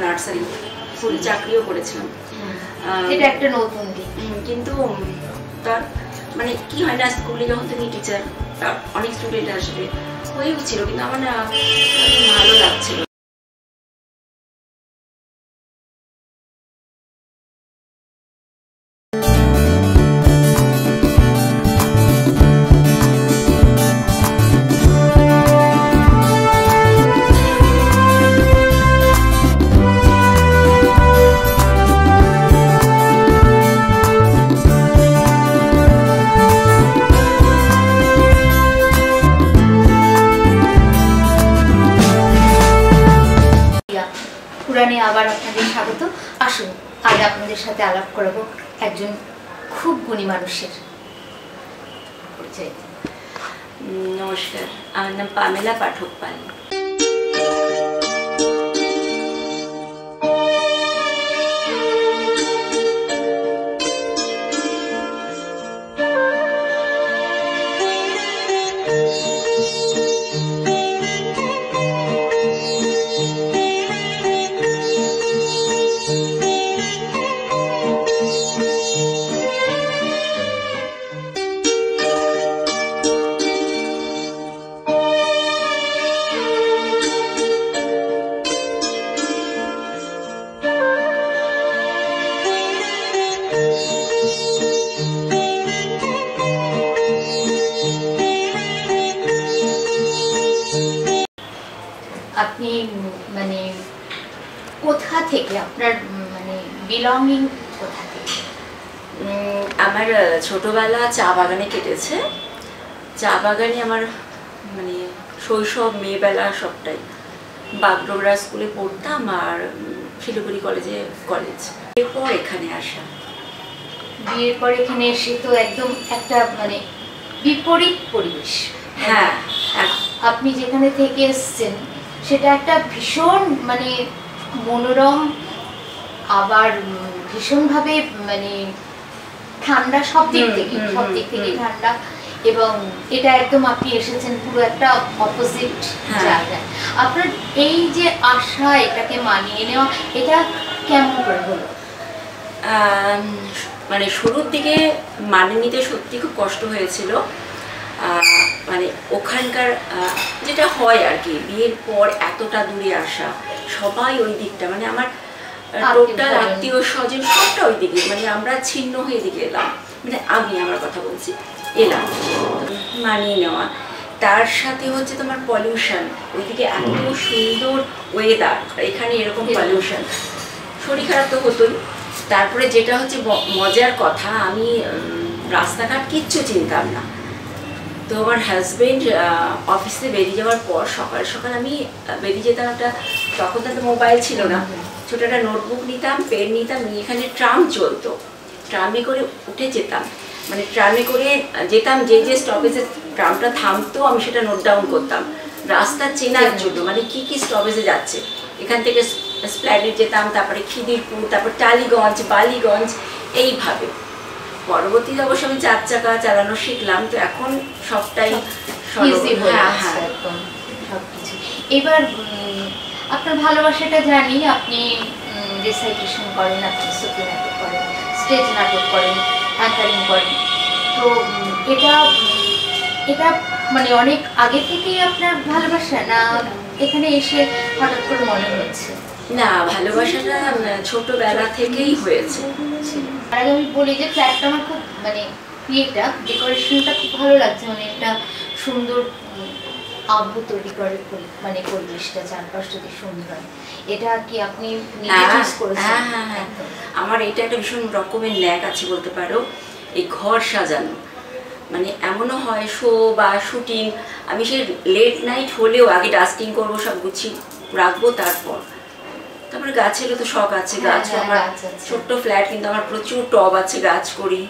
Nursery স্কুলে চাকরিও করেছিলাম, এটা একটা নতুন দিক। কিন্তু তার মানে কি হয় না, স্কুলে যখন তুমি টিচার তার অনেক স্টুডেন্ট আসবে হয়েও ছিল, কিন্তু আমার না ভালো লাগছিল। পুরাণে আবার আপনাদের স্বাগত। আসুন আজ আপনাদের সাথে আলাপ করব একজন খুব গুণী মানুষের পরিচয়। নমস্কার, আমার নাম পামেলা পাঠক পাল। আপনি মানে কোথা থেকে, আপনার মানে বিলঙ্গিং কোথা থেকে? আমার ছোটবেলা চা বাগানে কেটেছে। চা বাগানে আমার মানে শৈশব, মেয়েবেলা সবটাই। বাগডোগরা স্কুলে পড়তাম আর শিলিগুড়ি কলেজে কলেজ। এরপর এখানে আসা। বিয়ের পর এখানে এসে তো একদম একটা মানে বিপরীত পরিবেশ। হ্যাঁ, আপনি যেখানে থেকে এসছেন সেটা একটা ভীষণ মানে মনোরম, আবার ভীষণভাবে মানে ঠান্ডা, সব দিক থেকে ঠান্ডা। এবং এটা একদম আপনি এসেছেন পুরো একটা অপোজিট জায়গায়। আপনার এই যে আশা, এটাকে মানিয়ে নেওয়া, এটা কেমন করে হলো? মানে শুরুর দিকে মানিয়ে নিতে সত্যি খুব কষ্ট হয়েছিল। মানে ওখানকার যেটা হয় আর কি, বিয়ের পর এতটা দূরে আসা, সবাই ওই দিকটা, মানে আমার টোটাল আত্মীয় স্বজন সবটা ওই দিকে, মানে আমরা ছিন্ন হয়ে দিকে এলাম, মানে আমি আমার কথা বলছি, এলাম। মানিয়ে নেওয়া, তার সাথে হচ্ছে তোমার পলিউশন, ওইদিকে এত সুন্দর ওয়েদার, এখানে এরকম পলিউশন, শরীর খারাপ তো হতোই। তারপরে যেটা হচ্ছে মজার কথা, আমি রাস্তাঘাট কিচ্ছু চিনতাম না। তো আমার হাজবেন্ড অফিসে বেরিয়ে যাওয়ার পর সকাল সকাল আমি বেরিয়ে যেতাম, একটা তখন তো মোবাইল ছিল না, ছোটো একটা নোটবুক নিতাম, পেন নিতাম, নিয়ে এখানে ট্রাম চলতো, ট্রামে করে উঠে যেতাম, মানে ট্রামে করে যেতাম, যে যে স্টপেজে ট্রামটা থামতো আমি সেটা নোট ডাউন করতাম রাস্তা চেনার জন্য, মানে কি কি স্টপেজে যাচ্ছে। এখান থেকে স্প্ল্যানেড যেতাম, তারপরে খিদিরপুর, তারপর টালিগঞ্জ, বালিগঞ্জ, এইভাবে। পরবর্তীতে অবশ্য আমি 4 চাকা চালানো শিখলাম, তো এখন সবটাই সবকিছু। এবার আপনার ভালোবাসাটা জানি, আপনি রিসাইটেশন করেন, আপনি সুফি নাটক করেন, স্টেজ নাটক করেন, অ্যাঙ্কারিং করেন। তো এটা মানে অনেক আগে থেকেই আপনার ভালোবাসা, না এখানে এসে হঠাৎ করে মনে হচ্ছে? না, ভালোবাসাটা ছোটবেলা থেকেই হয়েছে। আর আগে আমি বলি যে ফ্ল্যাটটা আমার খুব মানে ইয়েটা ডেকোরেশনটা খুব ভালো লাগছে, মানে একটা সুন্দর আবহ তৈরি করে, মানে পরিবেশটা চারপাশটা যদি সুন্দর হয়। এটা কি আপনি নিজে চুজ করেছেন? হ্যাঁ, আমার এটা একটা ভীষণ রকমের ন্যাক আছে বলতে পারো, এই ঘর সাজানো। মানে এমনও হয় শো বা শুটিং, আমি সে লেট নাইট হলেও আগে ডাস্টিং করবো, সব গুছিয়ে রাখবো, তারপরে গাছেরও তো শখ আছে, গাছ আমার ছোট্ট ফ্ল্যাট, কিন্তু আমার প্রচুর টব আছে, গাছ করি।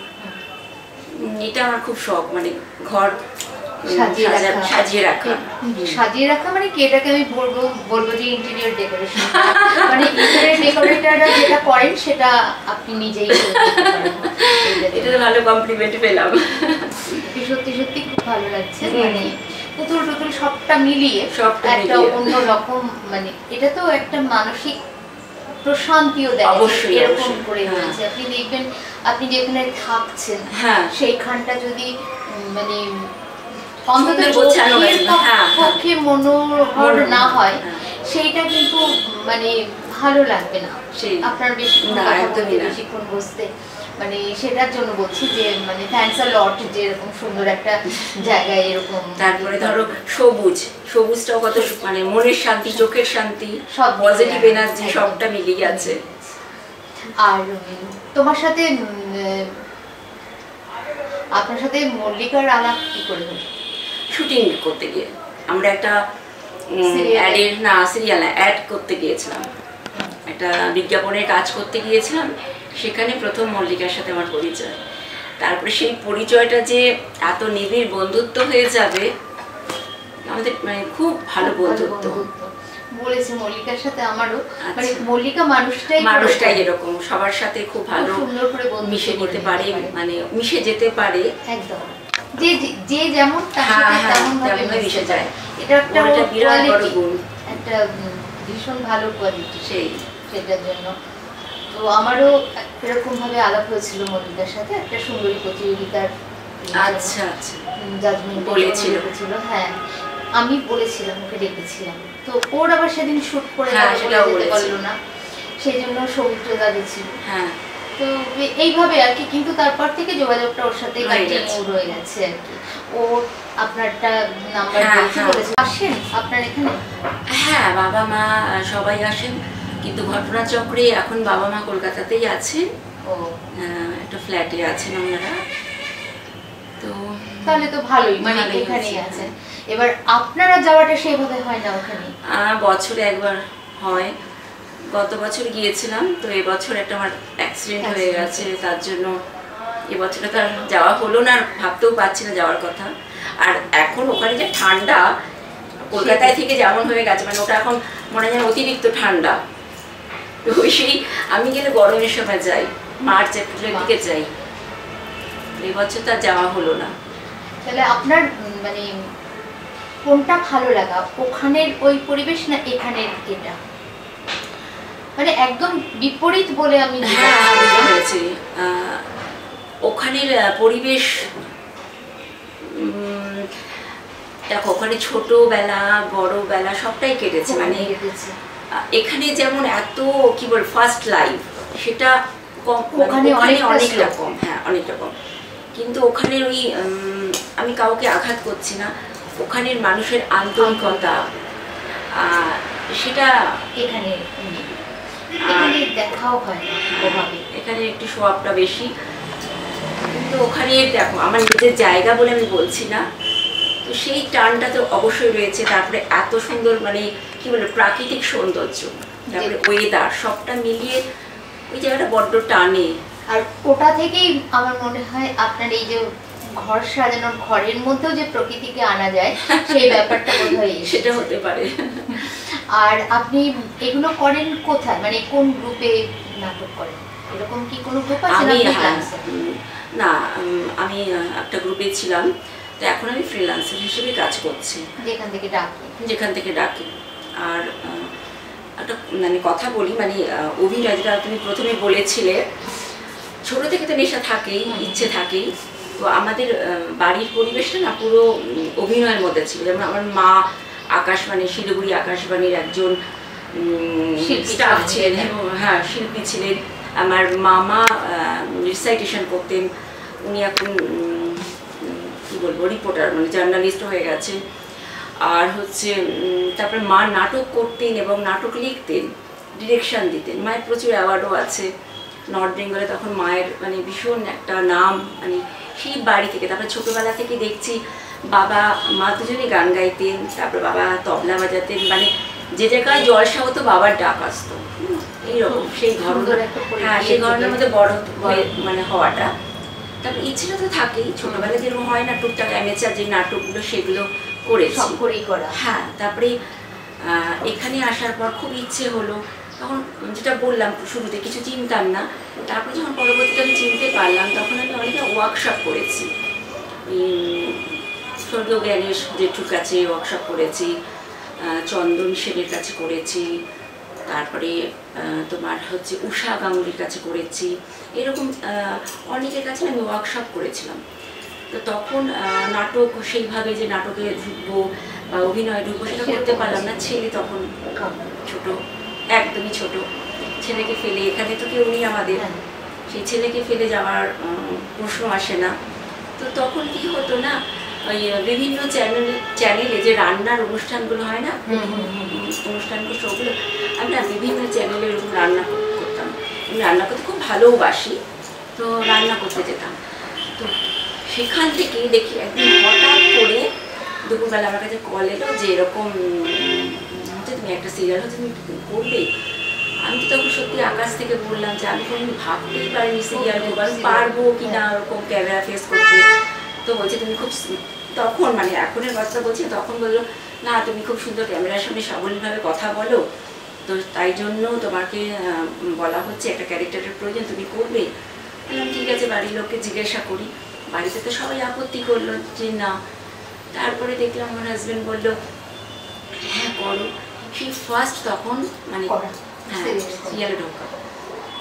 এটা আমার খুব শখ, মানে ঘর সাজিয়ে রাখা মানে কি, এটাকে আমি বলবো যে ইন্টেরিয়র ডেকোরেশন। মানে ইন্টেরিয়র ডেকোরেটররা যেটা করেন সেটা আপনি নিজেই করতে পারেন। এটা তো ভালো কমপ্লিমেন্ট পেলাম। সত্যি সত্যি খুব ভালো লাগছে, মানে পুতুল সবটা মিলিয়ে একটা অন্য রকম, মানে এটা তো একটা মানসিক প্রশান্তিও দেয়, অবশ্যই, এরকম অবশ্যই। করে হ্যাঁ। হয়েছে। আপনি দেখবেন আপনি যেখানে থাকছেন হ্যাঁ। সেইখানটা যদি মানে অন্তত সুন্দর গোছানো চোখের আছে। হ্যাঁ, হ্যাঁ। পক্ষে মনোহর না হয়, হ্যাঁ। সেইটা কিন্তু মানে ভালো লাগবে না সেই। আপনার বেশিক্ষণ না, কথা একদমই বলতে, না। বেশিক্ষণ বসতে। মানে সেটার জন্য বলছি যে মানে থ্যাঙ্কস আ লট যে এরকম সুন্দর একটা জায়গায় এরকম। তারপরে ধরো সবুজটাও কত মানে মনের শান্তি, চোখের শান্তি, সব পজিটিভ মিলিয়ে এনার্জি একদম। সবটা মিলিয়ে আছে। আর তোমার সাথে আপনার সাথে মল্লিকার আলাপ কি করে হলো? শুটিং করতে গিয়ে আমরা একটা সিরিয়াল অ্যাড করতে গিয়েছিলাম, একটা বিজ্ঞাপনের কাজ করতে গিয়েছিলাম। সেখানে প্রথম মল্লিকার সাথে আমার পরিচয়। তারপরে সেই পরিচয়টা যে এত নিবিড় বন্ধুত্ব হয়ে যাবে, আমাদের মানে খুব ভালো বন্ধুত্ব। বলেছে মল্লিকার সাথে আমারও, মানে আচ্ছা। মল্লিকা মানুষটাই এরকম সবার সাথে খুব ভালো সুন্দর করে মিশে নিতে পারে, মানে মিশে যেতে পারে। একদম যে যে যেমন তার হ্যাঁ, সাথে হ্যাঁ, তেমন ভাবে তেমনভাবে মিশে যায়। এটা একটা ওর একটা বিরাট বড় কোয়ালিটি, গুণ। একটা ভীষণ ভালো কোয়ালিটি সেই। সেটার জন্য। তো আমারও এরকম ভাবে আলাপ হয়েছিল মল্লিকার সাথে একটা সুন্দরী প্রতিযোগিতার আচ্ছা আচ্ছা। জাজমেন্ট বলেছিল। হ্যাঁ আমি বলেছিলাম, ওকে ডেকেছিলাম। তো ওর আবার সেদিন শুট করে হ্যাঁ, যেতে সেটাও বলেছিল। পারলো না, সেই জন্য সৌমিত্রদা গেছিল। হ্যাঁ। তো এইভাবে আর কি, কিন্তু তারপর থেকে যোগাযোগটা ওর সাথে কন্টিনিউ রয়ে গেছে আর কি। ও আপনারটা নাম্বার বলেছে। আসেন আপনার এখানে? হ্যাঁ, বাবা মা সবাই আসেন, কিন্তু ঘটনাচক্রে এখন বাবা মা কলকাতাতেই আছেন। ও একটা ফ্ল্যাটে আছেন ওনারা। তো তাহলে তো ভালোই, মানে ভালোই এখানেই হয়েছে। আছেন। এবার আপনারা যাওয়াটা সেইভাবে হয় না ওখানে? বছরে একবার হয়। গত বছর গিয়েছিলাম, তো এবছর একটা আমার অ্যাক্সিডেন্ট হয়ে গেছে, তার জন্য এবছরটা তো আর যাওয়া হলো না, আর ভাবতেও পারছি না যাওয়ার কথা। আর এখন ওখানে যে ঠান্ডা, কলকাতায় থেকে যেমন হয়ে গেছে, মানে ওটা এখন মনে হয় অতিরিক্ত ঠান্ডা। তো সেই আমি গেলে গরমের সময় যাই, মার্চ এপ্রিলের দিকে যাই। এবছর তো আর যাওয়া হলো না। তাহলে আপনার মানে কোনটা ভালো লাগা, ওখানের ওই পরিবেশ না এখানের এটা? মানে একদম বিপরীত বলে আমি হয়েছি। ওখানের পরিবেশ, দেখো ওখানে ছোটবেলা বড়বেলা সবটাই কেটেছে, মানে এখানে যেমন এত কি বল ফার্স্ট লাইফ, সেটা ওখানে অনেকটা কম। হ্যাঁ, অনেকটা কম। কিন্তু ওখানের ওই আমি কাউকে আঘাত করছি না, ওখানের মানুষের আন্তরিকতা সেটা এখানে দেখাও হয় না। এখানে একটু সোয়াবটা বেশি, কিন্তু ওখানে দেখো আমার নিজের জায়গা বলে আমি বলছি না, তো সেই টানটা তো অবশ্যই রয়েছে। তারপরে এত সুন্দর মানে কি বলে প্রাকৃতিক সৌন্দর্য, তারপরে ওয়েদার, সবটা মিলিয়ে ওই জায়গাটা বড্ড টানে। আর ওটা থেকেই আমার মনে হয় আপনার এই যে ঘর সাজানোর ঘরের মধ্যেও যে প্রকৃতিকে আনা যায়, সেই ব্যাপারটা বোধহয় সেটা হতে পারে। আর আপনি এগুলো করেন কোথায়, মানে কোন গ্রুপে নাটক করেন? এরকম কি কোনো গ্রুপ আছে? না, আমি একটা গ্রুপে ছিলাম, তো এখন আমি ফ্রিল্যান্সার হিসেবে কাজ করছি, যেখান থেকে ডাকি। আর একটা মানে কথা বলি, মানে অভিনয় যেটা তুমি প্রথমে বলেছিলে, ছোট থেকে তো নেশা থাকেই, ইচ্ছে থাকেই। তো আমাদের বাড়ির পরিবেশটা না পুরো অভিনয়ের মধ্যে ছিল। যেমন আমার মা আকাশবাণী, শিলিগুড়ি আকাশবাণীর একজন স্টাফ ছিলেন, হ্যাঁ শিল্পী ছিলেন। আমার মামা রিসাইটেশন করতেন, উনি এখন কি বলবো রিপোর্টার, মানে জার্নালিস্ট হয়ে গেছেন। আর হচ্ছে তারপরে মা নাটক করতেন এবং নাটক লিখতেন, ডিরেকশন দিতেন। মায়ের প্রচুর অ্যাওয়ার্ডও আছে নর্থ বেঙ্গলে। তখন মায়ের মানে ভীষণ একটা নাম, মানে সেই বাড়ি থেকে। তারপরে ছোটোবেলা থেকে দেখছি বাবা মা দুজনেই গান গাইতেন, তারপরে বাবা তবলা বাজাতেন, মানে যে জায়গায় জলসা হতো বাবার ডাক আসতো, এইরকম সেই ধরনের। হ্যাঁ, সেই ধরনের মধ্যে বড় মানে হওয়াটা। তারপরে ইচ্ছেটা তো থাকেই, ছোটোবেলায় যেরকম হয় না টুকটাক অ্যামেচার যে নাটকগুলো, সেগুলো করেছি। হ্যাঁ, তারপরে এখানে আসার পর খুব ইচ্ছে হলো। তখন যেটা বললাম শুরুতে কিছু চিনতাম না, তারপরে যখন পরবর্তীতে আমি চিনতে পারলাম, তখন আমি অনেকটা ওয়ার্কশপ করেছি। স্বর্গীয় জ্ঞানের জেঠুর কাছে ওয়ার্কশপ করেছি, চন্দন সেনের কাছে করেছি, তারপরে তোমার হচ্ছে উষা গাঙ্গুলির কাছে করেছি, এরকম অনেকের কাছে আমি ওয়ার্কশপ করেছিলাম। তো তখন নাটক সেইভাবে যে নাটকে ঢুকবো বা অভিনয়ে ঢুকবো সেটা করতে পারলাম না। ছেলে তখন ছোট, একদমই ছোট, ছেলেকে ফেলে এখানে তো কেউ নেই আমাদের, সেই ছেলেকে ফেলে যাওয়ার প্রশ্ন আসে না। তো তখন কি হতো না, ওই বিভিন্ন চ্যানেলে যে রান্নার অনুষ্ঠানগুলো হয় না, অনুষ্ঠানগুলো সবগুলো আমি না বিভিন্ন চ্যানেলে ওরকম রান্না করতাম। আমি রান্না করতে খুব ভালোবাসি, তো রান্না করতে যেতাম। তো সেখান থেকে দেখি একদিন হঠাৎ করে দুপুরবেলা আমার কাছে কল এলো যে এরকম হচ্ছে তুমি একটা সিরিয়াল হচ্ছে তুমি করবে। আমি তো তখন সত্যি আকাশ থেকে বললাম যে আমি কোনো ভাবতেই পারিনি সিরিয়াল করবো, আমি পারবো কি না ওরকম ক্যামেরা ফেস করতে। তো বলছে তুমি খুব, তখন মানে এখনের কথা বলছি, তখন বললো না তুমি খুব সুন্দর ক্যামেরার সামনে সাবলীলভাবে কথা বলো, তো তাই জন্য তোমাকে বলা হচ্ছে একটা ক্যারেক্টারের প্রয়োজন, তুমি করবে। বললাম ঠিক আছে, বাড়ির লোককে জিজ্ঞাসা করি। বাড়িতে তো সবাই আপত্তি করলো যে না। তারপরে দেখলাম আমার হাজব্যান্ড বললো হ্যাঁ করো। সেই ফার্স্ট তখন মানে হ্যাঁ সিরিয়ালে ঢোকা।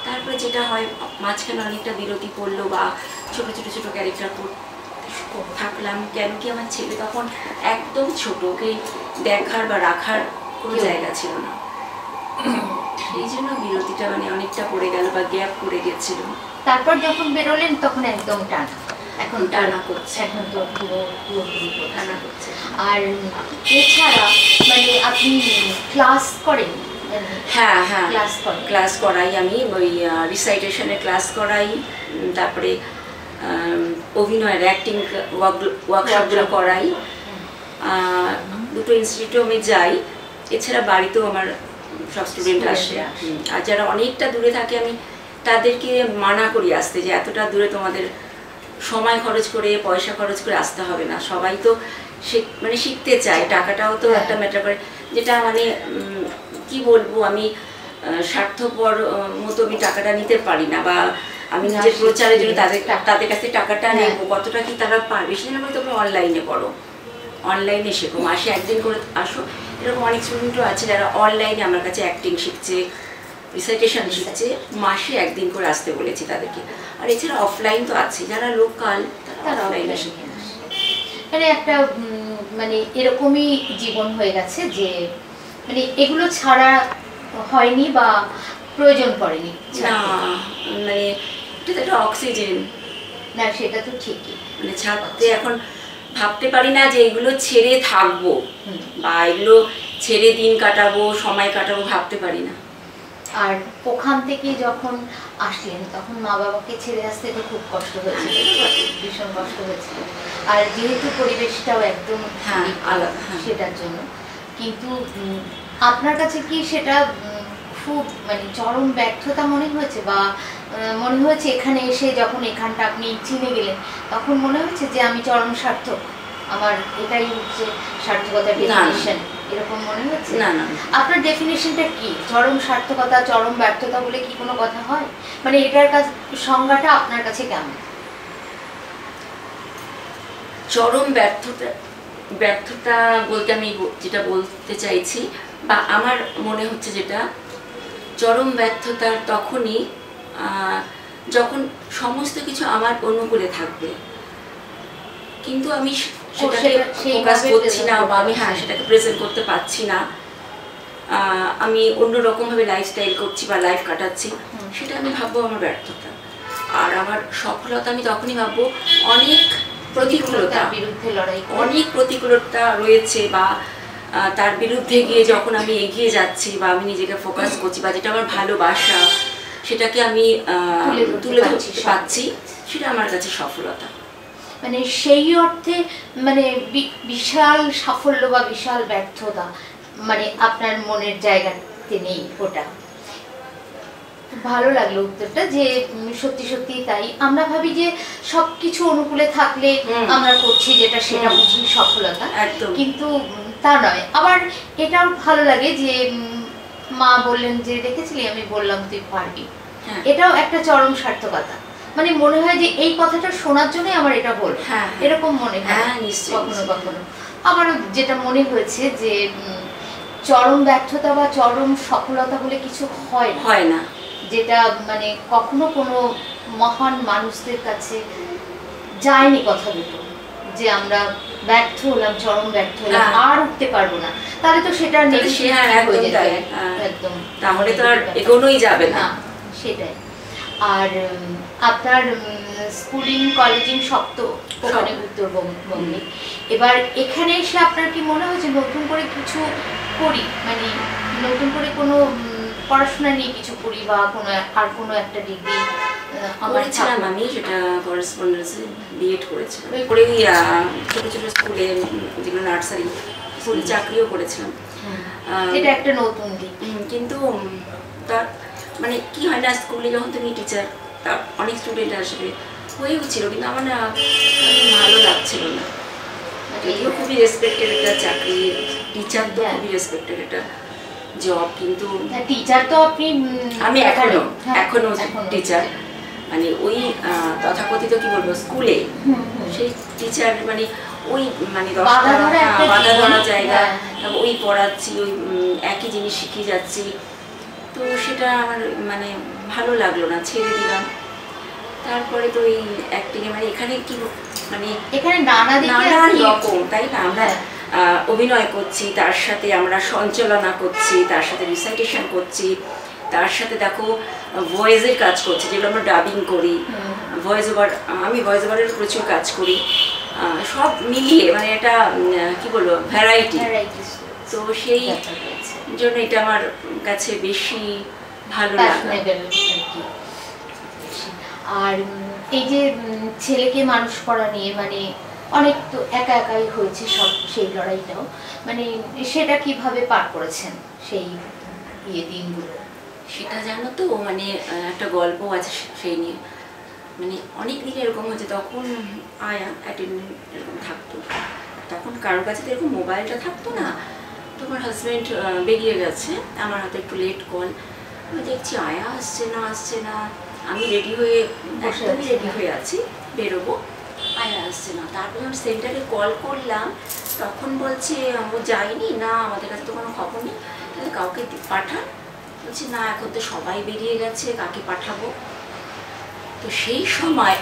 তারপরে যেটা হয় মাঝখানে অনেকটা বিরতি পড়লো বা ছোট ছোট ছোট ক্যারেক্টার থাকলাম। কেন কি আমার ছেলে তখন একদম ছোট, ওকে দেখার বা রাখার কোনো জায়গা ছিল না, সেই জন্য বিরতিটা মানে অনেকটা পড়ে গেল বা গ্যাপ পড়ে গেছিল। তারপর যখন বেরোলেন তখন একদম টানা, এখন টানা করছে, এখন তো পুরোপুরি টানা করছে। আর এছাড়া মানে আপনি ক্লাস করেন? হ্যাঁ হ্যাঁ ক্লাস করাই আমি, ওই রিসাইটেশনের ক্লাস করাই, তারপরে অভিনয়ের অ্যাক্টিং ওয়ার্কশপগুলো করাই, দুটো ইনস্টিটিউটে আমি যাই। এছাড়া বাড়িতেও আমার সব স্টুডেন্ট আসে। আর যারা অনেকটা দূরে থাকে আমি তাদেরকে মানা করি আসতে, যে এতটা দূরে তোমাদের সময় খরচ করে পয়সা খরচ করে আসতে হবে না। সবাই তো মানে শিখতে চায়, টাকাটাও তো একটা ম্যাটার করে। যেটা মানে কি বলবো, আমি স্বার্থপর মতো আমি টাকাটা নিতে পারি না, বা আমি নিজের প্রচারের জন্য তাদের কাছে টাকাটা নেবো, কতটা কি তারা পারবে। সেজন্য বলি তোমরা অনলাইনে পড়ো, অনলাইনে শেখো, মাসে একদিন করে আসো। এরকম অনেক স্টুডেন্টও আছে যারা অনলাইনে আমার কাছে অ্যাক্টিং শিখছে, রিসাইটেশন শিখছে, মাসে একদিন করে আসতে বলেছি তাদেরকে। আর এছাড়া অফলাইন তো আছে, যারা লোকাল তারা অফলাইনে শিখে। মানে একটা মানে এরকমই জীবন হয়ে গেছে যে মানে এগুলো ছাড়া হয়নি বা প্রয়োজন পড়েনি না, মানে এটা তো একটা অক্সিজেন না, সেটা তো ঠিকই। মানে ছাড়তে এখন ভাবতে পারি না যে এগুলো ছেড়ে থাকবো বা এগুলো ছেড়ে দিন কাটাবো, সময় কাটাবো, ভাবতে পারি না। আর ওখান থেকে যখন আসলেন তখন মা বাবাকে ছেড়ে আসতে তো খুব কষ্ট হয়েছিল, ভীষণ কষ্ট হয়েছিল। আর যেহেতু পরিবেশটাও একদম আলাদা সেটার জন্য, কিন্তু আপনার কাছে কি সেটা খুব মানে চরম ব্যর্থতা মনে হয়েছে, বা মনে হয়েছে এখানে এসে যখন এখানটা আপনি চিনে গেলেন তখন মনে হচ্ছে যে আমি চরম সার্থক, আমার এটাই হচ্ছে সার্থকতার ডেফিনিশন, এরকম মনে হচ্ছে? না না, আপনার ডেফিনিশনটা কি? চরম সার্থকতা, চরম ব্যর্থতা বলে কি কোনো কথা হয়? মানে এটার কাছে সংজ্ঞাটা আপনার কাছে কেমন? চরম ব্যর্থতা বলতে আমি যেটা বলতে চাইছি বা আমার মনে হচ্ছে যেটা, চরম ব্যর্থতার তখনই যখন সমস্ত কিছু আমার অনুকূলে থাকবে কিন্তু আমি সেটাকে ফোকাস করছি না, বা আমি সেটাকে প্রেজেন্ট করতে পারছি না, আমি অন্যরকমভাবে লাইফস্টাইল করছি বা লাইফ কাটাচ্ছি, সেটা আমি ভাববো আমার ব্যর্থতা। আর আমার সফলতা আমি তখনই ভাববো অনেক প্রতিকূলতার বিরুদ্ধে লড়াই, অনেক প্রতিকূলতা রয়েছে, বা তার বিরুদ্ধে গিয়ে যখন আমি এগিয়ে যাচ্ছি বা আমি নিজেকে ফোকাস করছি, বা যেটা আমার ভালোবাসা সেটাকে আমি তুলে ধরতে পারছি, সেটা আমার কাছে সফলতা। মানে সেই অর্থে মানে বিশাল সাফল্য বা বিশাল ব্যর্থতা মানে আপনার মনের জায়গাতে নেই। ওটা ভালো লাগলো উত্তরটা, যে সত্যি সত্যি তাই। আমরা ভাবি যে সবকিছু অনুকূলে থাকলে আমরা করছি যেটা সেটা বুঝি সফলতা, কিন্তু তা নয়। আবার এটাও ভালো লাগে যে মা বললেন যে দেখেছিলি আমি বললাম তুই পারবি, এটাও একটা চরম সার্থকতা। মানে মনে হয় যে এই কথাটা শোনার জন্যই আমার এটা হলো, এরকম মনে হয় কখনো কখনো। আবার যেটা মনে হয়েছে যে চরম ব্যর্থতা বা চরম সফলতা বলে কিছু হয় না, যেটা মানে কখনো কোনো মহান মানুষদের কাছে যায়নি কথা দুটো, যে আমরা ব্যর্থ হলাম, চরম ব্যর্থ হলাম, আর উঠতে পারবো না, তাহলে তো সেটা একদম, তাহলে তো আর এগোনোই যাবে না। সেটাই। আর আপনার স্কুলিং কলেজিং সব তো ওখানে উত্তরবঙ্গে, এবার এখানে এসে আপনার কি মনে হয়েছে নতুন করে কিছু করি, মানে নতুন করে কোনো পড়াশোনা নিয়ে কিছু করি বা কোনো একটা ডিগ্রি? করেছিলাম আমি, সেটা করেসপন্ডেন্সে বিএড করেছিলাম, করে ছোট ছোট স্কুলে, যেগুলো নার্সারি স্কুলে চাকরিও করেছিলাম। এটা একটা নতুন দিক। কিন্তু তার মানে কি হয় না, স্কুলে যখন তুমি টিচার, তার অনেক স্টুডেন্ট আসবে, হয়েও ছিল, কিন্তু আমার না ভালো লাগছিল না। যদিও খুবই রেসপেক্টেড একটা চাকরি, টিচার তো খুবই রেসপেক্টেড একটা জব, কিন্তু টিচার তো আমি এখনো টিচার, মানে ওই তথাকথিত কি বলবো স্কুলে সেই টিচার, মানে ওই মানে বাধা ধরা জায়গা, ওই পড়াচ্ছি, ওই একই জিনিস শিখিয়ে যাচ্ছি, তো সেটা আমার মানে ভালো লাগলো না, ছেড়ে দিলাম। তারপরে তো এই অ্যাক্টিংয়ে মানে এখানে কি মানে এখানে নানা রকম, তাই না, আমরা অভিনয় করছি, তার সাথে আমরা সঞ্চালনা করছি, তার সাথে রিসাইটেশন করছি, তার সাথে দেখো ভয়েসের কাজ করছি, যেগুলো আমরা ডাবিং করি, ভয়েস ওভার, আমি ভয়েস ওভারের প্রচুর কাজ করি, সব মিলিয়ে মানে এটা কি বলবো ভ্যারাইটি। তো সেই জন্য এটা আমার কাছে বেশি ভালো লাগে। আর এই যে ছেলেকে মানুষ করা নিয়ে মানে অনেক তো একা একাই হয়েছে সব, সেই লড়াইটাও মানে সেটা কিভাবে পার করেছেন সেই দিনগুলো? সেটা জানো তো, মানে একটা গল্প আছে সেই নিয়ে, মানে অনেক দিন এরকম হচ্ছে, তখন আয়া অ্যাটেন্ডেন্ট এরকম থাকতো, তখন কারোর কাছে তো এরকম মোবাইলটা থাকতো না, তোমার হাজব্যান্ড বেরিয়ে গেছে, আমার হাতে একটু লেট কল, আমি দেখছি আয়া আসছে না, আমি রেডি হয়ে আছি বেরোবো, আয়া আসছে না। তারপর যখন সেন্টারে কল করলাম, তখন বলছে ও যায়নি, না আমাদের কাছে তো কোনো খবর নেই, তাহলে কাউকে পাঠান। বলছি না, এখন তো সবাই বেরিয়ে গেছে, কাকে পাঠাবো। তো সেই সময়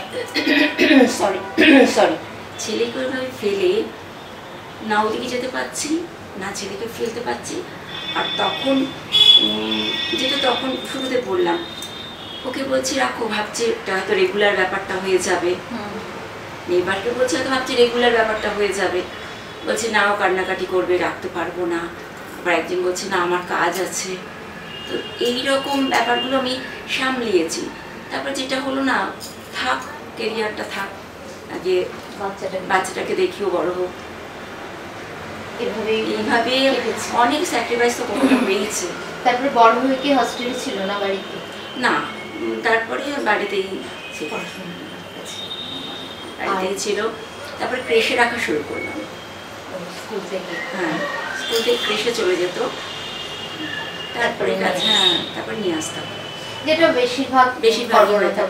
সরি ছেলেকে ওইভাবে ফেলে না ওদিকে যেতে পারছি না, ছেলেকে ফেলতে পারছি। আর তখন যেটা তখন শুরুতে বললাম, ওকে বলছি রাখো, ভাবছি হয়তো রেগুলার ব্যাপারটা হয়ে যাবে, নেইবারকে বলছি হয়তো ভাবছি রেগুলার ব্যাপারটা হয়ে যাবে, বলছে না ও কান্নাকাটি করবে, রাখতে পারবো না। আবার একদিন বলছে না আমার কাজ আছে। তো এইরকম ব্যাপারগুলো আমি সামলিয়েছি। তারপর যেটা হলো না, থাক কেরিয়ারটা থাক, আগে বাচ্চাটাকে দেখিও বড় হোক, এইভাবে অনেক স্যাক্রিফাইস তো করতে হয়েছে। তারপরে বড় হয়ে কি হস্টেলে ছিল না বাড়িতে? না, তারপরে বাড়িতেই ছিল। তারপরে ক্রেশে রাখা শুরু করলাম, স্কুল থেকে। হ্যাঁ, স্কুল থেকে ক্রেশে চলে যেত, তারপরে তারপর নিয়ে আসতাম, যেটা বেশিরভাগ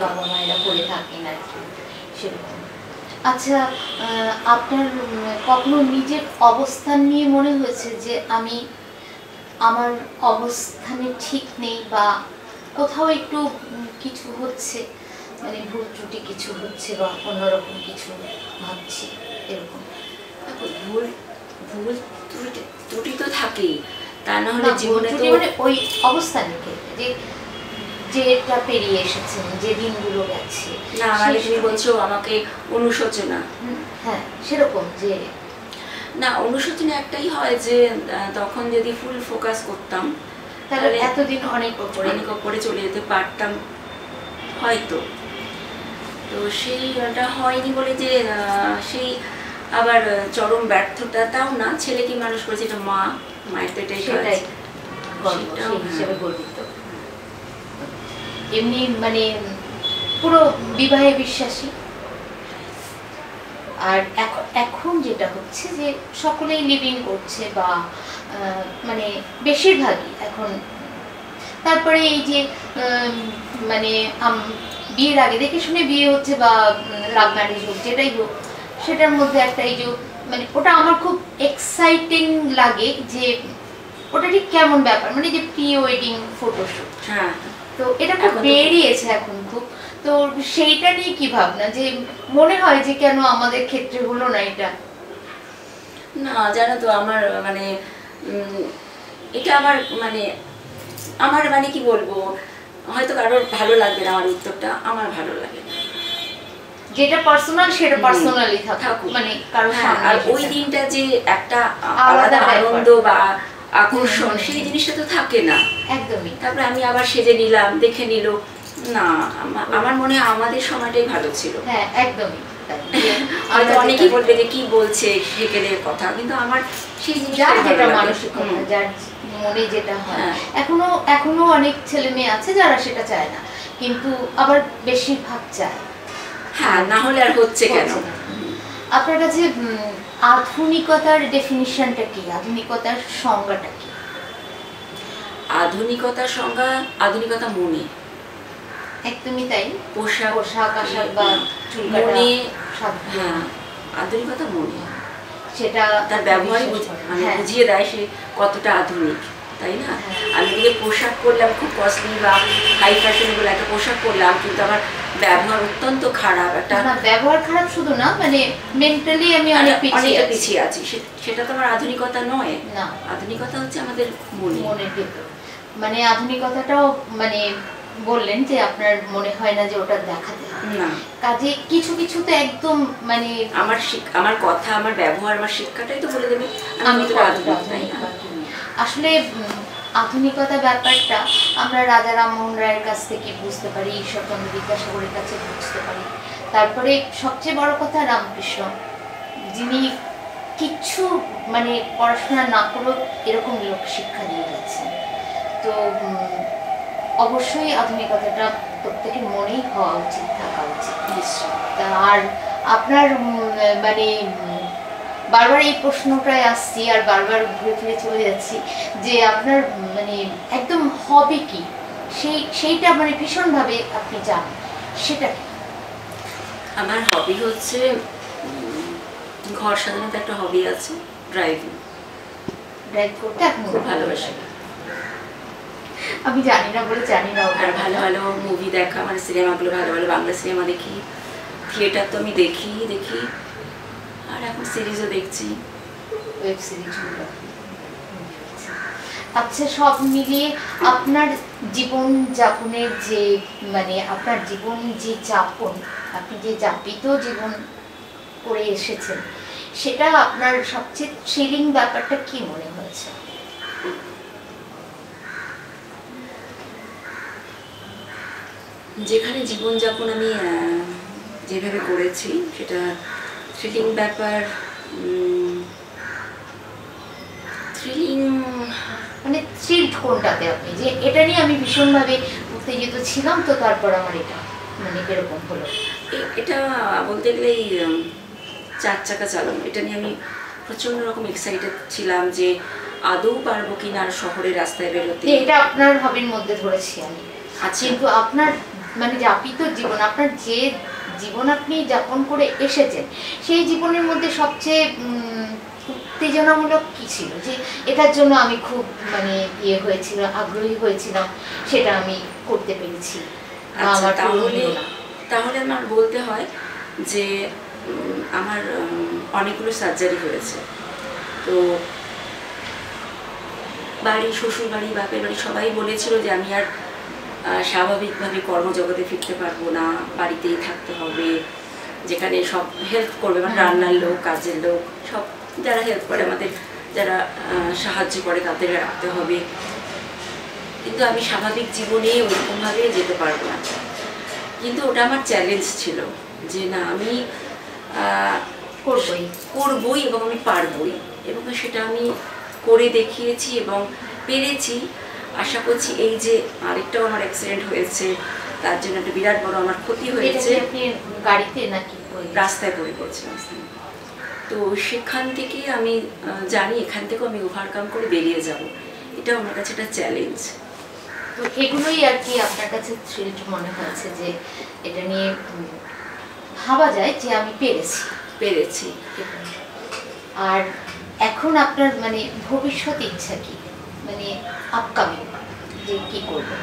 বাবা মায়েরা করে থাকেন আর কি সেরকম। আচ্ছা, আপনার কখনো নিজের অবস্থান নিয়ে মনে হয়েছে যে আমি আমার অবস্থানে ঠিক নেই, বা কোথাও একটু কিছু হচ্ছে, মানে ভুল ত্রুটি কিছু হচ্ছে বা অন্যরকম কিছু ভাবছি এরকম? ভুল ত্রুটি তো থাকেই, তা না হলে জীবনে তো মানে ওই অবস্থানে যে যেটা পেরিয়ে এসেছেন, যে দিনগুলো গেছে। না মানে তুমি বলছো আমাকে অনুশোচনা? হ্যাঁ, সেরকম যে না, অনুশোচনা একটাই হয় যে তখন যদি ফুল ফোকাস করতাম তাহলে এতদিন অনেক উপরে চলে যেতে পারতাম হয়তো। তো সেইটা হয়নি বলে যে সেই আবার চরম ব্যর্থতা, তাও না, ছেলেকে মানুষ করেছে, এটা মায়ের তো এটাই হিসেবে গর্বিত। এমনি মানে পুরো বিবাহে বিশ্বাসী। আর এখন যেটা হচ্ছে যে সকলেই লিভিং করছে, বা মানে বেশিরভাগই এখন। তারপরে এই যে মানে বিয়ের আগে দেখে শুনে বিয়ে হচ্ছে, বা লাভ ম্যারেজ হোক, যেটাই হোক, সেটার মধ্যে একটা এই যে মানে ওটা আমার খুব এক্সাইটিং লাগে, যে ওটা ঠিক কেমন ব্যাপার, মানে যে প্রি ওয়েডিং ফটোশুট, হ্যাঁ তো এটা খুব এখন তো- বেরিয়েছে এখন খুব, তো সেইটা নিয়ে কি ভাবনা, যে মনে হয় যে কেন আমাদের ক্ষেত্রে হলো না এটা? না জানো তো আমার মানে এটা আমার মানে কি বলবো, হয়তো কারোর ভালো লাগবে না আমার উত্তরটা, আমার ভালো লাগে না। যেটা পার্সোনাল সেটা পার্সোনালি থাকুক। থাকুক, মানে কারোর হ্যাঁ, সামনে আর এসে ওই থাকুক। দিনটা যে একটা আলাদা আলাদা ব্যাপার। আনন্দ বা আকর্ষণ, সেই জিনিসটা তো থাকে না। একদমই। তারপরে আমি আবার সেজে নিলাম, দেখে নিল, না আমার মনে হয় আমাদের সময়টাই ভালো ছিল। হ্যাঁ একদমই তাই। হয়তো আমরা অনেকেই যেটা- বলবে যে কি বলছে সেকেলের কথা, কিন্তু আমার সেই যার জিনিসটা যেটা মানসিকতা, যার মনে যেটা হয়। হ্যাঁ। এখনো অনেক ছেলে মেয়ে আছে যারা সেটা চায় না, কিন্তু আবার বেশিরভাগ চায়। হ্যাঁ, না হলে আর হচ্ছে কেন? হচ্ছে না। আপনার কাছে আধুনিকতার ডেফিনিশনটা কি, আধুনিকতার সংজ্ঞাটা কি? আধুনিকতার সংজ্ঞা, আধুনিকতা মনে, একদমই তাই। পোশাক পোশাক আশাক বা চুল কাটা, মনে, সাধ্য, হ্যাঁ আধুনিকতা মনে, সেটা তার ব্যবহারই বিশ্বাস করে। মানে হ্যাঁ। বুঝিয়ে দেয় সে কতটা আধুনিক, তাই না? হ্যাঁ। আমি যদি পোশাক পরলাম খুব কস্টলি বা হাই ফ্যাশনেবল একটা পোশাক পরলাম, কিন্তু আমার ব্যবহার অত্যন্ত খারাপ, একটা না, ব্যবহার খারাপ শুধু না, মানে মেন্টালি আমি অনেক পিছিয়ে অনেকটা আছি। পিছিয়ে আছি, সেটা তো আমার আধুনিকতা নয়। না, আধুনিকতা হচ্ছে আমাদের মনে। মনের ভেতর, মানে আধুনিকতাটাও মানে বললেন যে আপনার মনে হয় না যে ওটা দেখাতে হয়। না, কাজে কিছু কিছু তো একদম মানে আমার কথা, আমার ব্যবহার, আমার শিক্ষাটাই তো বলে দেবে আমি কতটা আধুনিক, তাই না? আসলে আধুনিকতা ব্যাপারটা আমরা রাজা রামমোহন রায়ের কাছ থেকে বুঝতে পারি, ঈশ্বরচন্দ্র বিদ্যাসাগরের কাছে বুঝতে পারি, তারপরে সবচেয়ে বড় কথা রামকৃষ্ণ, যিনি কিচ্ছু মানে পড়াশোনা না করেও এরকম লোক শিক্ষা দিয়ে গেছেন। তো অবশ্যই আধুনিকতাটা প্রত্যেকের মনেই হওয়া উচিত, থাকা উচিত। নিশ্চয়ই। তা আর আপনার মানে বারবার এই প্রশ্নটায় আসছি আর বারবার ঘুরে ফিরে চলে যাচ্ছি যে আপনার মানে একদম হবি কি, সেইটা মানে ভীষণভাবে আপনি জানেন, সেটা কি? আমার হবি হচ্ছে ঘর সাজানোতে একটা হবি আছে, ড্রাইভিং। ড্রাইভ করতে এখন খুব ভালোবাসি। আমি জানি না বলে জানি না। আর ভালো ভালো মুভি দেখা, মানে সিনেমাগুলো, ভালো ভালো বাংলা সিনেমা দেখি, থিয়েটার তো আমি দেখি, আর এখন সিরিজও দেখছি। ওয়েব সিরিজগুলো। আচ্ছা, সব মিলিয়ে আপনার জীবন যাপনের যে মানে আপনার জীবন যে যাপন, আপনি যে যাপিত জীবন করে এসেছেন, সেটা আপনার সবচেয়ে থ্রিলিং ব্যাপারটা কি মনে হয়েছে? যেখানে জীবনযাপন আমি যেভাবে করেছি সেটা থ্রিলিং ব্যাপার। থ্রিলিং মানে থ্রিল্ড কোনটাতে আপনি, যে এটা নিয়ে আমি ভীষণভাবে উত্তেজিত ছিলাম, তো তারপর আমার এটা মানে এরকম হলো? এটা বলতে গেলে এই 4 চাকা চালানো, এটা নিয়ে আমি প্রচন্ড রকম এক্সাইটেড ছিলাম যে আদৌ পারবো কিনা আর শহরের রাস্তায় বেরোতে। এটা আপনার হবির মধ্যে ধরেছি আমি। আচ্ছা, কিন্তু আপনার মানে যাপিত জীবন, আপনার যে জীবন আপনি যাপন করে এসেছেন, সেই জীবনের মধ্যে সবচেয়ে উত্তেজনামূলক কি ছিল, যে এটার জন্য আমি খুব মানে ইয়ে হয়েছিল, আগ্রহী হয়েছিলাম, সেটা আমি করতে পেরেছি? আচ্ছা, তাহলে আমার বলতে হয় যে আমার অনেকগুলো সার্জারি হয়েছে। তো বাড়ি, শ্বশুর বাড়ি, বাপের বাড়ি সবাই বলেছিল যে আমি আর স্বাভাবিকভাবে কর্মজগতে ফিরতে পারবো না, বাড়িতেই থাকতে হবে, যেখানে সব হেল্প করবে, মানে রান্নার লোক, কাজের লোক, সব যারা হেল্প করে আমাদের, যারা সাহায্য করে তাদের রাখতে হবে। কিন্তু আমি স্বাভাবিক জীবনে ওরকমভাবে যেতে পারবো না। কিন্তু ওটা আমার চ্যালেঞ্জ ছিল যে না, আমি করবই এবং আমি পারবই, এবং সেটা আমি করে দেখিয়েছি এবং পেরেছি। আশা করছি এই যে আরেকটাও আমার অ্যাক্সিডেন্ট হয়েছে, তার জন্য একটা বিরাট বড় আমার ক্ষতি হয়েছে। গাড়িতে নাকি রাস্তায় পড়ে গেছিলাম। তো সেখান থেকে আমি জানি এখান থেকেও আমি ওভারকাম করে বেরিয়ে যাব, এটাও আমার কাছে একটা চ্যালেঞ্জ। তো এগুলোই আর কি আপনার কাছে থ্রিলড মনে হয়েছে, যে এটা নিয়ে ভাবা যায় যে আমি পেরেছি। আর এখন আপনার মানে ভবিষ্যৎ ইচ্ছা কি? মানে আপকামিং যে কি করবো?